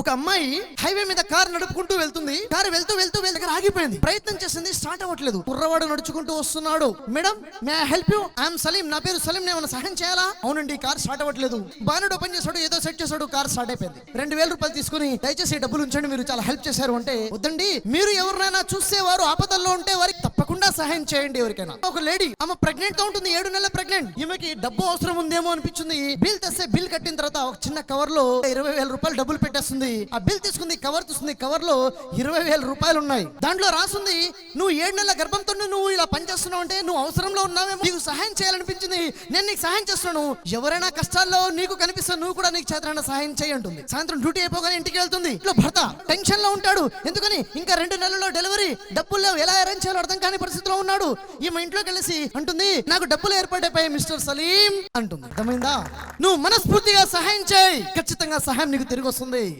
ఒక అమ్మాయి హైవే మీద కార్ నడుపుకుంటూ వెళ్తుంది. కారు వెళ్తూ దగ్గర ఆగిపోయింది. ప్రయత్నం చేసింది, స్టార్ట్ అవ్వట్లేదు. కుర్రవాడు నడుచుకుంటూ వస్తున్నాడు. Madam, may I help you? I'm Saleem, నా పేరు సలీం, నేను సహాయం చేయాలా? అవునండి, కార్ స్టార్ట్ అవ్వట్లేదు. బానెట్ ఓపెన్ చేశాడు, ఏదో సెట్ చేశాడు, కార్ స్టార్ట్ అయిపోయింది. 2000 రూపాయలు తీసుకుని, దయచేసి డబ్బులు ఉంచండి, మీరు చాలా హెల్ప్ చేశారు అంటే, వద్దండి, మీరు ఎవరినైనా చూస్తే వారు ఆపదల్లో ఉంటే వారికి తప్పకుండా సహాయం చేయండి. ఎవరికైనా. ఒక లేడీ, ఆమె ప్రెగ్నెంట్ తో ఉంటుంది, 7 నెలల ప్రెగ్నెంట్. ఈమెకి డబ్బు అవసరం ఉందేమో అనిపించింది. బిల్ తెస్తే, బిల్ కట్టిన తర్వాత ఒక చిన్న కవర్ లో 20,000 రూపాయలు డబ్బులు పెట్టేస్తుంది. ఆ బిల్ తీసుకుంది, కవర్ తీసుకుంది, కవర్ లో 20,000 రూపాయలు ఉన్నాయి. దాంట్లో రాసుంది, నువ్వు 7 నెలల గర్భంతో నువ్వు ఇలా పనిచేస్తున్నావు అంటే నువ్వు అవసరంలో ఉన్నావేమో, నీకు సహాయం చేయాలనిపించింది, నేను నీకు సహాయం చేస్తున్నాను. ఎవరైనా కష్టాల్లో నీకు కనిపిస్తే నువ్వు కూడా నీకు చేతనైనా సహాయం చేయంటుంది. సాయంత్రం డ్యూటీ అయిపోగానే ఇంటికి వెళ్తుంది. ఇంట్లో భర్త టెన్షన్ లో ఉంటాడు. ఎందుకని ఇంకా 2 నెలల్లో డెలివరీ, డబ్బులు లేవు, ఎలా అరేంజ్ చేయాలో అర్థం కాని పరిస్థితిలో ఉన్నాడు. ఈమె ఇంట్లోకి వెళ్ళేసి అంటుంది, నాకు డబ్బులు ఏర్పడైపోయాయి మిస్టర్ సలీం అంటుంది. అర్థమైందా? నువ్వు మనస్ఫూర్తిగా సహాయం చేయి, ఖచ్చితంగా సహాయం నీకు తిరిగి వస్తుంది.